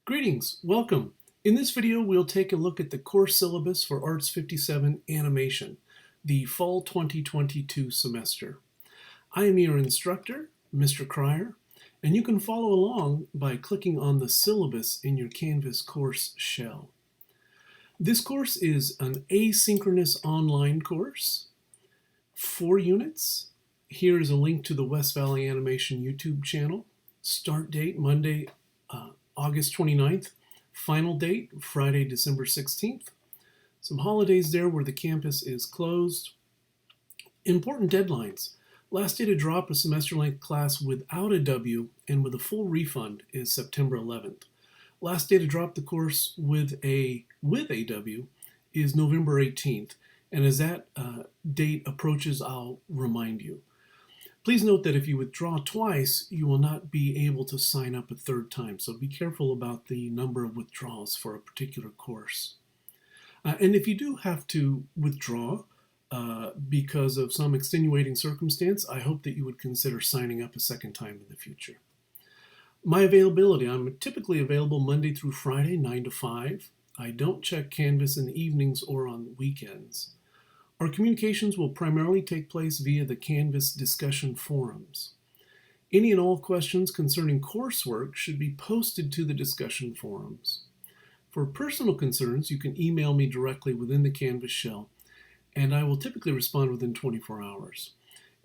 Greetings, welcome. In this video, we'll take a look at the course syllabus for Arts 57 Animation, the Fall 2022 semester. I am your instructor, Mr. Cryer, and you can follow along by clicking on the syllabus in your Canvas course shell. This course is an asynchronous online course, 4 units. Here is a link to the West Valley Animation YouTube channel. Start date, Monday, August 29th. Final date, Friday, December 16th. Some holidays there where the campus is closed. Important deadlines. Last day to drop a semester-length class without a W and with a full refund is September 11th. Last day to drop the course with a W is November 18th. And as that date approaches, I'll remind you. Please note that if you withdraw twice, you will not be able to sign up a third time. So be careful about the number of withdrawals for a particular course. And if you do have to withdraw because of some extenuating circumstance, I hope that you would consider signing up a second time in the future. My availability, I'm typically available Monday through Friday, 9 to 5. I don't check Canvas in the evenings or on weekends. Our communications will primarily take place via the Canvas discussion forums. Any and all questions concerning coursework should be posted to the discussion forums. For personal concerns, you can email me directly within the Canvas shell, and I will typically respond within 24 hours.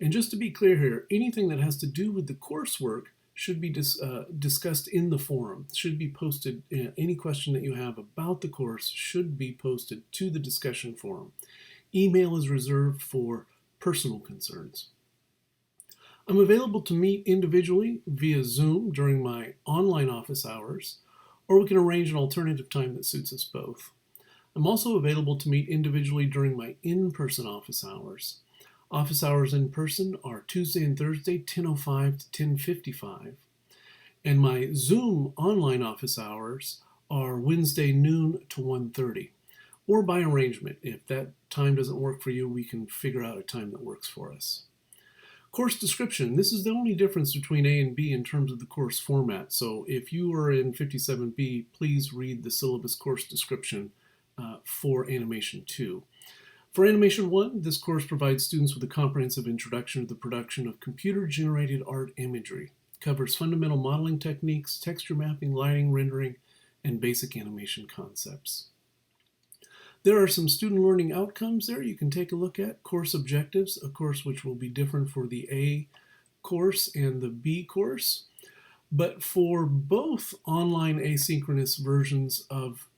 And just to be clear here, anything that has to do with the coursework should be discussed in the forum, should be posted. Any question that you have about the course should be posted to the discussion forum. Email is reserved for personal concerns. I'm available to meet individually via Zoom during my online office hours, or we can arrange an alternative time that suits us both. I'm also available to meet individually during my in-person office hours. Office hours in person are Tuesday and Thursday, 10:05 to 10:55, and my Zoom online office hours are Wednesday noon to 1:30. Or by arrangement. If that time doesn't work for you, we can figure out a time that works for us. Course description. This is the only difference between A and B in terms of the course format. So if you are in 57B, please read the syllabus course description for Animation 2. For Animation 1, this course provides students with a comprehensive introduction to the production of computer-generated art imagery. It covers fundamental modeling techniques, texture mapping, lighting, rendering, and basic animation concepts. There are some student learning outcomes there you can take a look at. Course objectives, a course which will be different for the A course and the B course. But for both online asynchronous versions of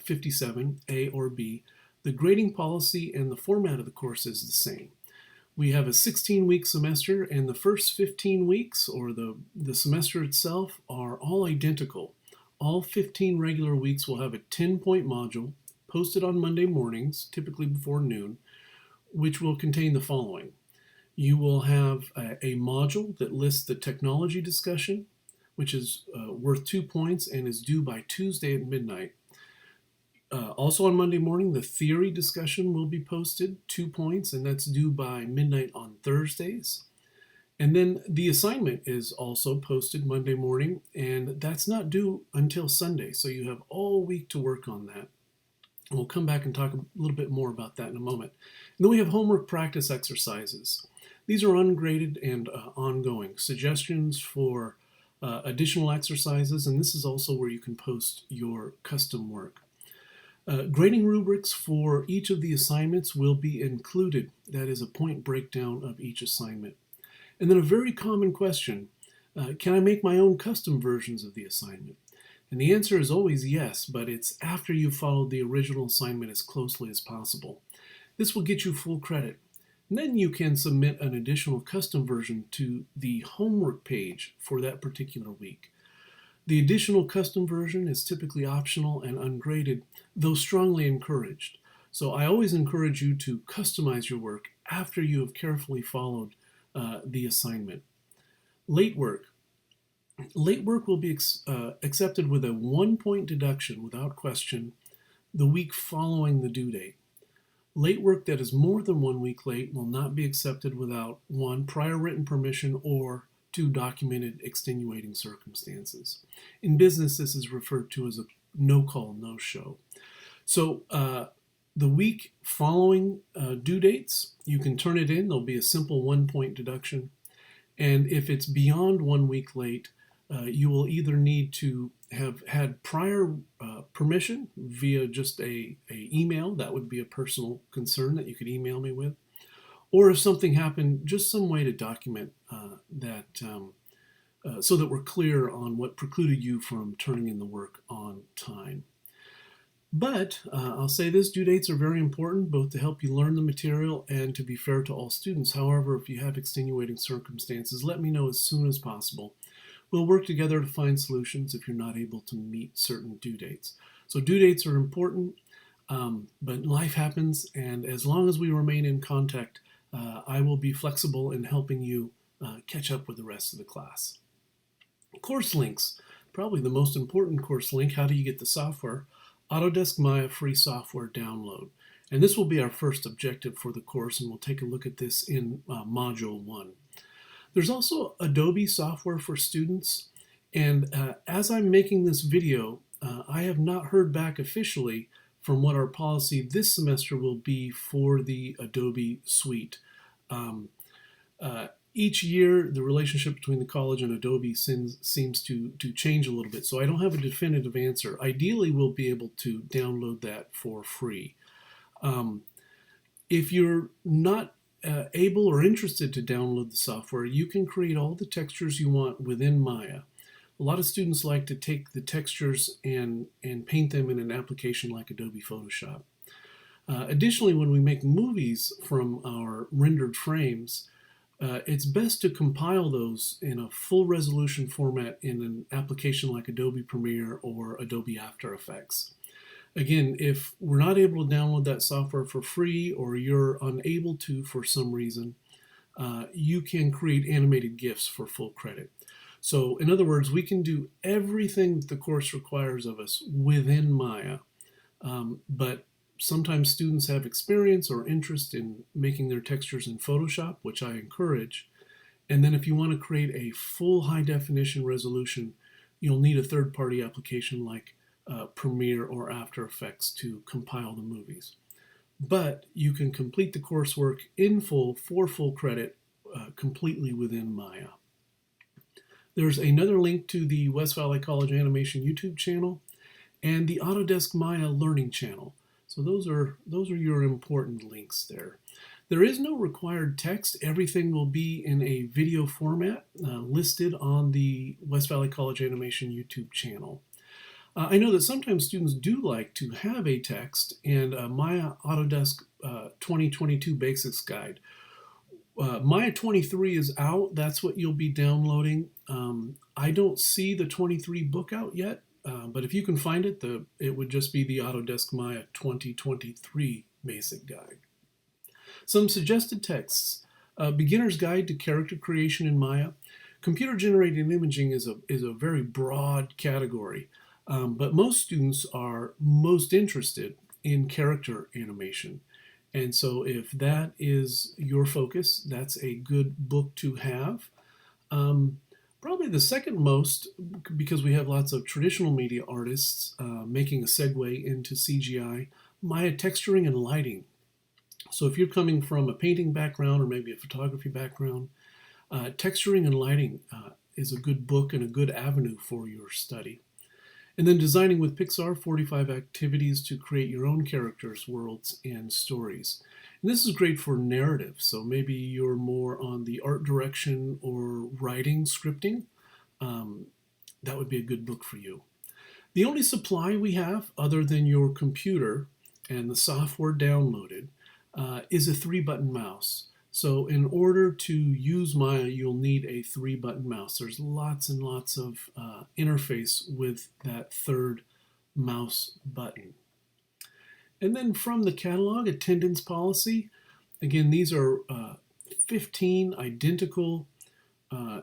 57, A or B, the grading policy and the format of the course is the same. We have a 16-week semester, and the first 15 weeks, or the semester itself, are all identical. All 15 regular weeks will have a 10-point module, posted on Monday mornings, typically before noon, which will contain the following. You will have a module that lists the technology discussion, which is worth 2 points and is due by Tuesday at midnight. Also on Monday morning, the theory discussion will be posted, 2 points, and that's due by midnight on Thursdays. And then the assignment is also posted Monday morning, and that's not due until Sunday, so you have all week to work on that. We'll come back and talk a little bit more about that in a moment. And then we have homework practice exercises. These are ungraded and ongoing. Suggestions for additional exercises, and this is also where you can post your custom work. Grading rubrics for each of the assignments will be included. That is a point breakdown of each assignment. And then a very common question, can I make my own custom versions of the assignment? And the answer is always yes, but it's after you've followed the original assignment as closely as possible. This will get you full credit. And then you can submit an additional custom version to the homework page for that particular week. The additional custom version is typically optional and ungraded, though strongly encouraged. So I always encourage you to customize your work after you have carefully followed the assignment. Late work. Late work will be accepted with a 1-point deduction without question the week following the due date. Late work that is more than 1 week late will not be accepted without 1, prior written permission, or to documented extenuating circumstances. In business, this is referred to as a no-call, no-show. So the week following due dates, you can turn it in. There'll be a simple 1-point deduction. And if it's beyond 1 week late, you will either need to have had prior permission via just a email. That would be a personal concern that you could email me with. Or if something happened, just some way to document that so that we're clear on what precluded you from turning in the work on time. But I'll say this, due dates are very important, both to help you learn the material and to be fair to all students. However, if you have extenuating circumstances, let me know as soon as possible. We'll work together to find solutions if you're not able to meet certain due dates. So due dates are important, but life happens, and as long as we remain in contact, I will be flexible in helping you catch up with the rest of the class. Course links, probably the most important course link. How do you get the software? Autodesk Maya free software download. And this will be our first objective for the course, and we'll take a look at this in Module 1. There's also Adobe software for students, and as I'm making this video, I have not heard back officially from what our policy this semester will be for the Adobe suite. Each year, the relationship between the college and Adobe seems to change a little bit, so I don't have a definitive answer. Ideally, we'll be able to download that for free. If you're not able or interested to download the software, you can create all the textures you want within Maya. A lot of students like to take the textures and paint them in an application like Adobe Photoshop. Additionally, when we make movies from our rendered frames, it's best to compile those in a full resolution format in an application like Adobe Premiere or Adobe After Effects. Again, if we're not able to download that software for free, or you're unable to for some reason, you can create animated GIFs for full credit. So in other words, we can do everything that the course requires of us within Maya, but sometimes students have experience or interest in making their textures in Photoshop, which I encourage. And then if you want to create a full high definition resolution, you'll need a third-party application like Premiere or After Effects to compile the movies. But you can complete the coursework in full for full credit completely within Maya. There's another link to the West Valley College Animation YouTube channel and the Autodesk Maya Learning channel. So those are your important links there. There is no required text. Everything will be in a video format listed on the West Valley College Animation YouTube channel. I know that sometimes students do like to have a text, and Maya Autodesk 2022 Basics Guide. Maya 23 is out. That's what you'll be downloading. I don't see the 23 book out yet. But if you can find it, it would just be the Autodesk Maya 2023 Basic Guide. Some suggested texts. Beginner's Guide to Character Creation in Maya. Computer-generated imaging is a very broad category, but most students are most interested in character animation. And so if that is your focus, that's a good book to have. Probably the second most, because we have lots of traditional media artists making a segue into CGI, Maya Texturing and Lighting. So if you're coming from a painting background or maybe a photography background, Texturing and Lighting is a good book and a good avenue for your study. And then Designing with Pixar, 45 activities to create your own characters, worlds, and stories. And this is great for narrative, so maybe you're more on the art direction or writing, scripting. That would be a good book for you. The only supply we have, other than your computer and the software downloaded, is a 3-button mouse. So in order to use Maya, you'll need a 3-button mouse. There's lots and lots of interface with that third mouse button. And then from the catalog, attendance policy. Again, these are 15 identical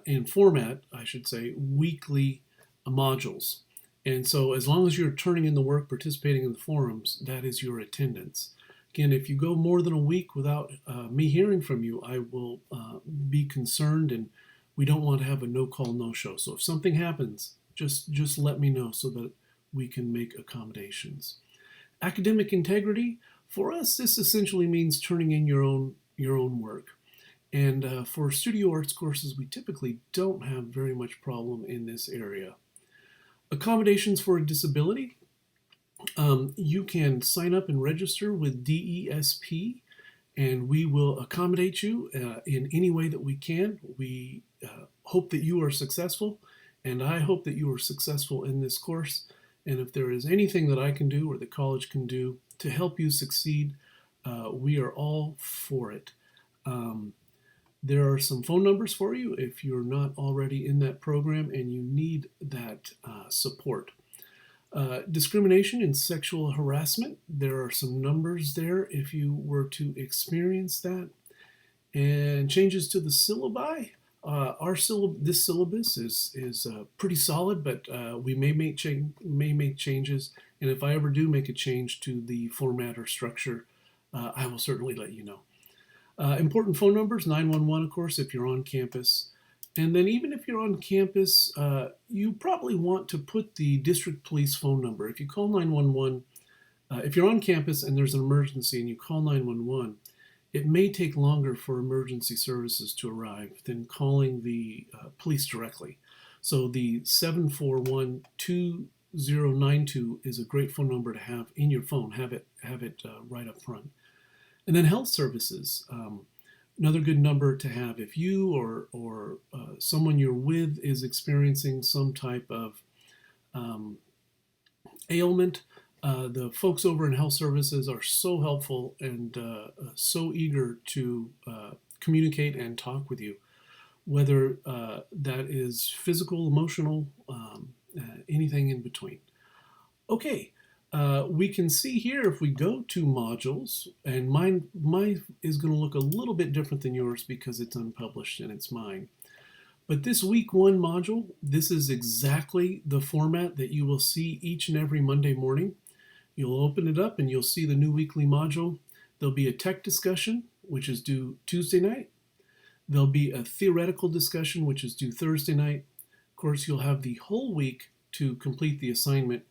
in format, I should say, weekly modules. And so as long as you're turning in the work, participating in the forums, that is your attendance. Again, if you go more than a week without me hearing from you, I will be concerned and We don't want to have a no call, no show. So if something happens, just let me know so that we can make accommodations. Academic integrity, for us, this essentially means turning in your own work. And for studio arts courses, we typically don't have very much problem in this area. Accommodations for a disability, you can sign up and register with DESP, and we will accommodate you in any way that we can. We hope that you are successful, and I hope that you are successful in this course. And if there is anything that I can do or the college can do to help you succeed, we are all for it. There are some phone numbers for you if you're not already in that program and you need that support. Discrimination and sexual harassment, there are some numbers there if you were to experience that. And changes to the syllabi. This syllabus is pretty solid, but we may make changes. And if I ever do make a change to the format or structure, I will certainly let you know. Important phone numbers, 911, of course, if you're on campus. And then even if you're on campus, you probably want to put the district police phone number. If you call 911, if you're on campus and there's an emergency and you call 911, it may take longer for emergency services to arrive than calling the police directly. So the 741-2092 is a great phone number to have in your phone. Have it right up front. And then health services, another good number to have if you or someone you're with is experiencing some type of ailment. The folks over in health services are so helpful and so eager to communicate and talk with you, whether that is physical, emotional, anything in between. Okay, we can see here if we go to modules, and mine is going to look a little bit different than yours because it's unpublished and it's mine. But this week 1 module, this is exactly the format that you will see each and every Monday morning. You'll open it up and you'll see the new weekly module. There'll be a tech discussion, which is due Tuesday night. There'll be a theoretical discussion, which is due Thursday night. Of course, you'll have the whole week to complete the assignment.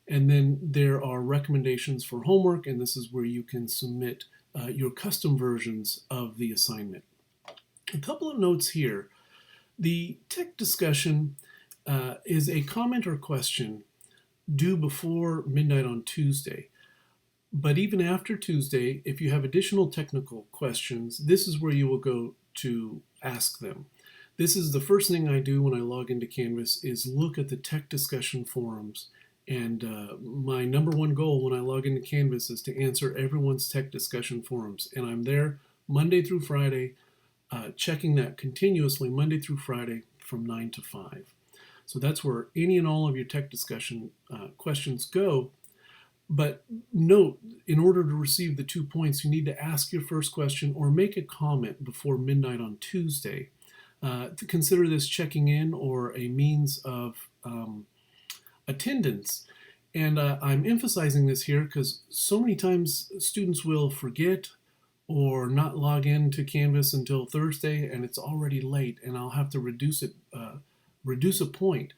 And then there are recommendations for homework, and this is where you can submit your custom versions of the assignment. A couple of notes here. The tech discussion is a comment or question due before midnight on Tuesday. But even after Tuesday, if you have additional technical questions, this is where you will go to ask them. This is the first thing I do when I log into Canvas is look at the tech discussion forums. And my number one goal when I log into Canvas is to answer everyone's tech discussion forums. And I'm there Monday through Friday, checking that continuously Monday through Friday from 9 to 5. So that's where any and all of your tech discussion questions go. But note, in order to receive the 2 points, you need to ask your first question or make a comment before midnight on Tuesday. To consider this checking in or a means of attendance. And I'm emphasizing this here because so many times students will forget or not log in to Canvas until Thursday and it's already late and I'll have to reduce a point.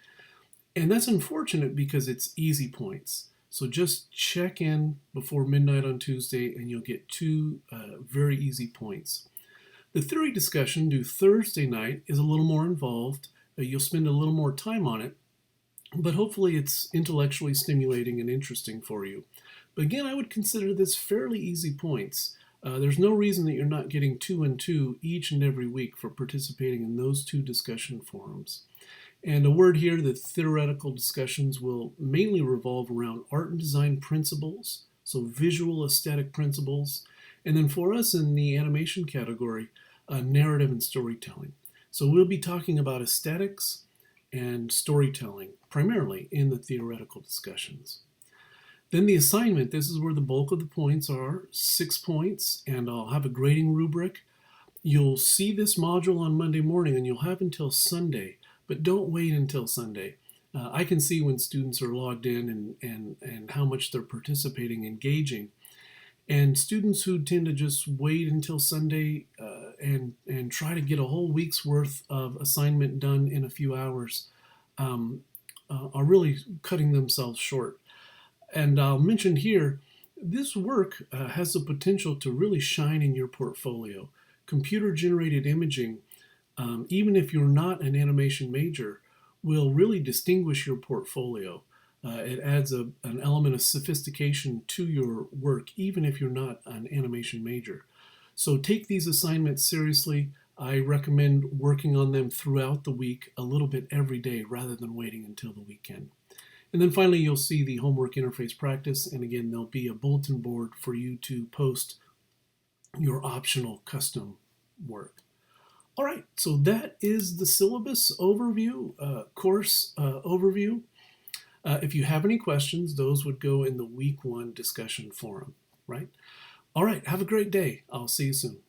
And that's unfortunate because it's easy points. So just check in before midnight on Tuesday and you'll get 2 very easy points. The theory discussion due Thursday night is a little more involved. You'll spend a little more time on it, but hopefully it's intellectually stimulating and interesting for you. But again, I would consider this fairly easy points. There's no reason that you're not getting 2 and 2 each and every week for participating in those 2 discussion forums. And a word here, the theoretical discussions will mainly revolve around art and design principles, so visual aesthetic principles, and then for us in the animation category, narrative and storytelling. So we'll be talking about aesthetics and storytelling, primarily in the theoretical discussions. Then the assignment, this is where the bulk of the points are, 6 points, and I'll have a grading rubric. You'll see this module on Monday morning and you'll have until Sunday, but don't wait until Sunday. I can see when students are logged in and how much they're participating, engaging. And students who tend to just wait until Sunday, and try to get a whole week's worth of assignment done in a few hours are really cutting themselves short. And I'll mention here, this work has the potential to really shine in your portfolio. Computer generated imaging, even if you're not an animation major, will really distinguish your portfolio. It adds an element of sophistication to your work, even if you're not an animation major. So take these assignments seriously. I recommend working on them throughout the week, a little bit every day, rather than waiting until the weekend. And then finally, you'll see the homework interface practice. And again, there'll be a bulletin board for you to post your optional custom work. All right, so that is the syllabus overview, course overview. If you have any questions, those would go in the week 1 discussion forum, right? All right, have a great day. I'll see you soon.